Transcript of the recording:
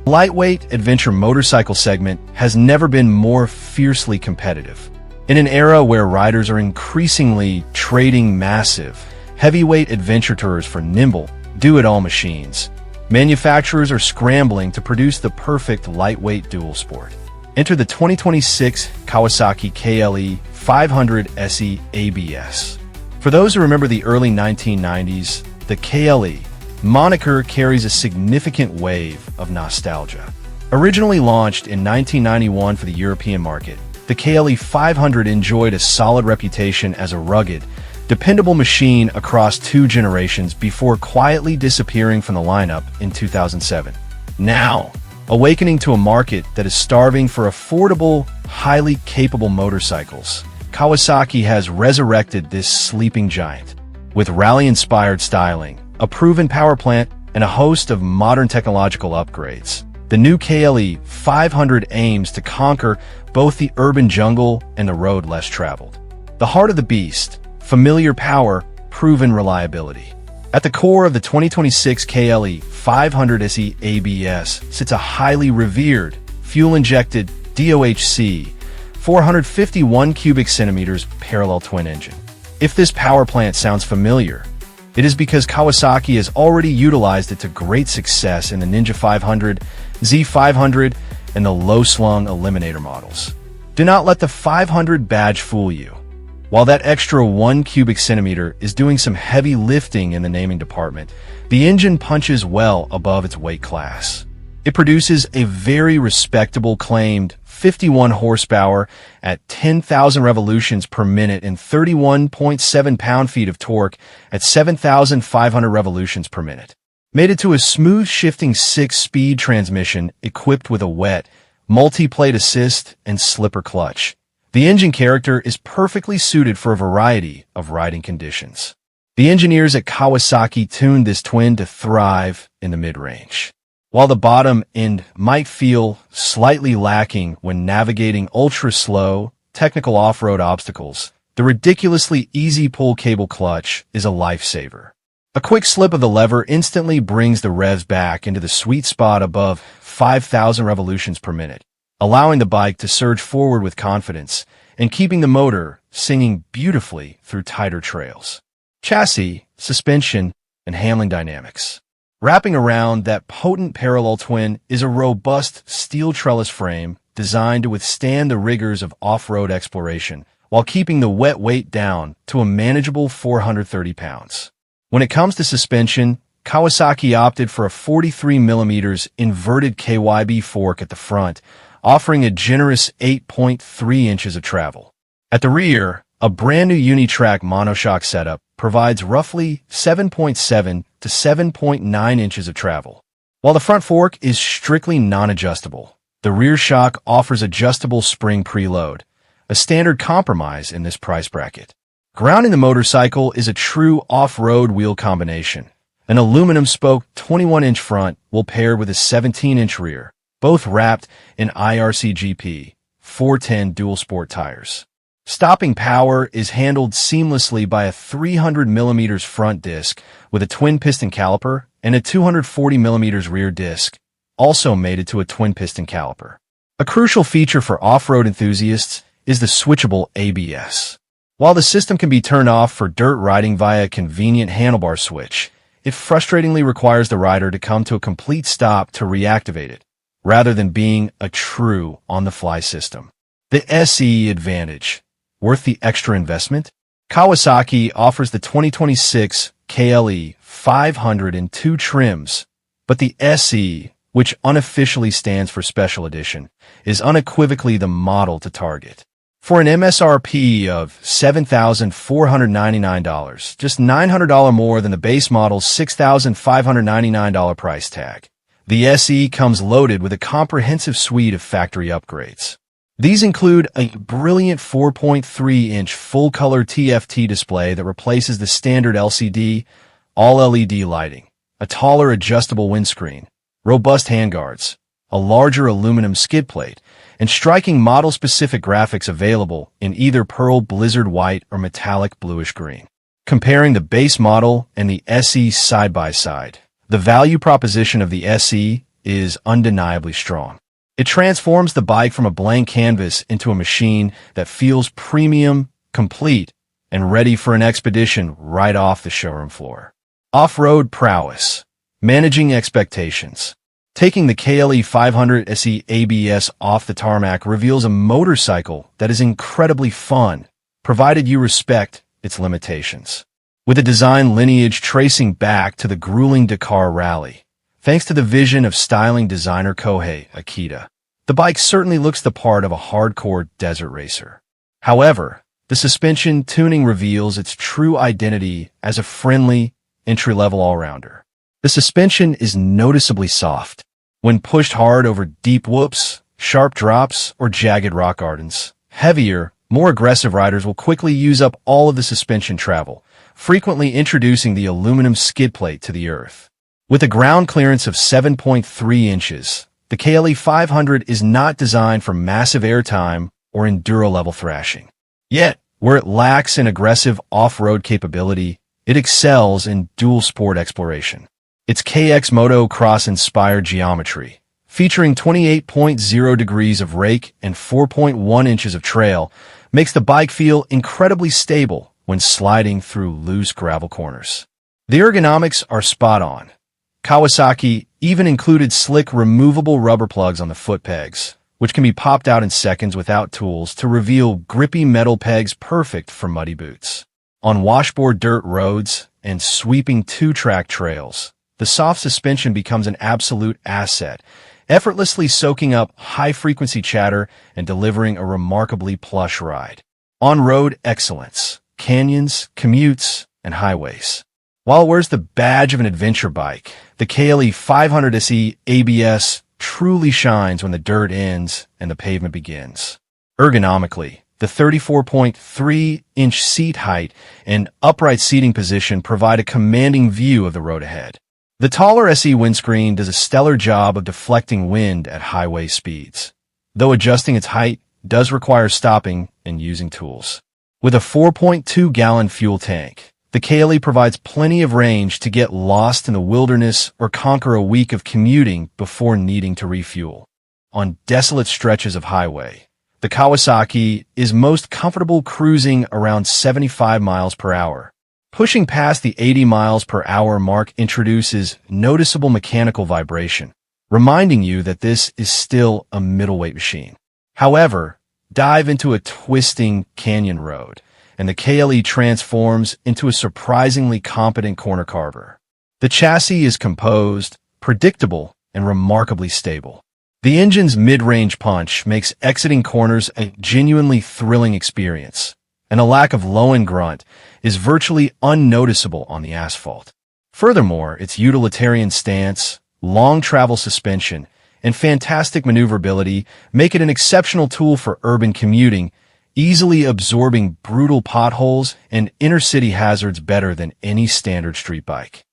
Lightweight adventure motorcycle segment has never been more fiercely competitive. In an era where riders are increasingly trading massive, heavyweight adventure tours for nimble, do-it-all machines, manufacturers are scrambling to produce the perfect lightweight dual sport. Enter the 2026 Kawasaki KLE500 SE ABS. For those who remember the early 1990s, the KLE moniker carries a significant wave of nostalgia. Originally launched in 1991 for the European market, the KLE500 enjoyed a solid reputation as a rugged, dependable machine across 2 generations before quietly disappearing from the lineup in 2007. Now, awakening to a market that is starving for affordable, highly capable motorcycles, Kawasaki has resurrected this sleeping giant. With rally-inspired styling, a proven power plant, and a host of modern technological upgrades, the new KLE500 aims to conquer both the urban jungle and the road less traveled. The heart of the beast, familiar power, proven reliability. At the core of the 2026 KLE500 SE ABS sits a highly revered, fuel-injected DOHC 451 cubic centimeters parallel twin engine. If this power plant sounds familiar, it is because Kawasaki has already utilized it to great success in the Ninja 500, Z500, and the low-slung Eliminator models. Do not let the 500 badge fool you. While that extra 1 cubic centimeter is doing some heavy lifting in the naming department, the engine punches well above its weight class. It produces a very respectable claimed 51 horsepower at 10,000 revolutions per minute and 31.7 pound-feet of torque at 7,500 revolutions per minute. Mated to a smooth shifting 6-speed transmission equipped with a wet, multi-plate assist and slipper clutch. The engine character is perfectly suited for a variety of riding conditions. The engineers at Kawasaki tuned this twin to thrive in the mid-range. While the bottom end might feel slightly lacking when navigating ultra-slow, technical off-road obstacles, the ridiculously easy pull cable clutch is a lifesaver. A quick slip of the lever instantly brings the revs back into the sweet spot above 5,000 revolutions per minute, allowing the bike to surge forward with confidence and keeping the motor singing beautifully through tighter trails. Chassis, suspension, and handling dynamics. Wrapping around that potent parallel twin is a robust steel trellis frame designed to withstand the rigors of off-road exploration while keeping the wet weight down to a manageable 430 pounds. When it comes to suspension, Kawasaki opted for a 43mm inverted KYB fork at the front, offering a generous 8.3 inches of travel. At the rear, a brand new Unitrack monoshock setup provides roughly 7.7 to 7.9 inches of travel. While the front fork is strictly non-adjustable, the rear shock offers adjustable spring preload, a standard compromise in this price bracket. Grounding the motorcycle is a true off-road wheel combination. An aluminum spoke 21-inch front will pair with a 17-inch rear, both wrapped in IRCGP 410 dual sport tires. Stopping power is handled seamlessly by a 300mm front disc with a twin-piston caliper and a 240mm rear disc, also mated to a twin-piston caliper. A crucial feature for off-road enthusiasts is the switchable ABS. While the system can be turned off for dirt riding via a convenient handlebar switch, it frustratingly requires the rider to come to a complete stop to reactivate it, rather than being a true on-the-fly system. The SE Advantage. Worth the extra investment? Kawasaki offers the 2026 KLE500 in 2 trims, but the SE, which unofficially stands for Special Edition, is unequivocally the model to target. For an MSRP of $7,499, just $900 more than the base model's $6,599 price tag, the SE comes loaded with a comprehensive suite of factory upgrades. These include a brilliant 4.3-inch full-color TFT display that replaces the standard LCD, all-LED lighting, a taller adjustable windscreen, robust handguards, a larger aluminum skid plate, and striking model-specific graphics available in either pearl blizzard white or metallic bluish green. Comparing the base model and the SE side by side, the value proposition of the SE is undeniably strong. It transforms the bike from a blank canvas into a machine that feels premium, complete, and ready for an expedition right off the showroom floor. Off-road prowess. Managing expectations. Taking the KLE500 SE ABS off the tarmac reveals a motorcycle that is incredibly fun, provided you respect its limitations. With a design lineage tracing back to the grueling Dakar Rally, thanks to the vision of styling designer Kohei Akita, the bike certainly looks the part of a hardcore desert racer. However, the suspension tuning reveals its true identity as a friendly, entry-level all-rounder. The suspension is noticeably soft. When pushed hard over deep whoops, sharp drops, or jagged rock gardens, heavier, more aggressive riders will quickly use up all of the suspension travel, frequently introducing the aluminum skid plate to the earth. With a ground clearance of 7.3 inches, the KLE500 is not designed for massive airtime or enduro-level thrashing. Yet, where it lacks in aggressive off-road capability, it excels in dual sport exploration. Its KX Moto Cross-inspired geometry, featuring 28.0 degrees of rake and 4.1 inches of trail, makes the bike feel incredibly stable when sliding through loose gravel corners. The ergonomics are spot on. Kawasaki even included slick removable rubber plugs on the foot pegs, which can be popped out in seconds without tools to reveal grippy metal pegs perfect for muddy boots. On washboard dirt roads and sweeping two-track trails, the soft suspension becomes an absolute asset, effortlessly soaking up high-frequency chatter and delivering a remarkably plush ride. On-road excellence, canyons, commutes, and highways. While it wears the badge of an adventure bike, the KLE500 SE ABS truly shines when the dirt ends and the pavement begins. Ergonomically, the 34.3-inch seat height and upright seating position provide a commanding view of the road ahead. The taller SE windscreen does a stellar job of deflecting wind at highway speeds, though adjusting its height does require stopping and using tools. With a 4.2-gallon fuel tank, the KLE provides plenty of range to get lost in the wilderness or conquer a week of commuting before needing to refuel. On desolate stretches of highway, the Kawasaki is most comfortable cruising around 75 miles per hour. Pushing past the 80 miles per hour mark introduces noticeable mechanical vibration, reminding you that this is still a middleweight machine. However, dive into a twisting canyon road, and the KLE transforms into a surprisingly competent corner carver. The chassis is composed, predictable, and remarkably stable. The engine's mid-range punch makes exiting corners a genuinely thrilling experience, and a lack of low-end grunt is virtually unnoticeable on the asphalt. Furthermore, its utilitarian stance, long travel suspension, and fantastic maneuverability make it an exceptional tool for urban commuting, easily absorbing brutal potholes and inner-city hazards better than any standard street bike.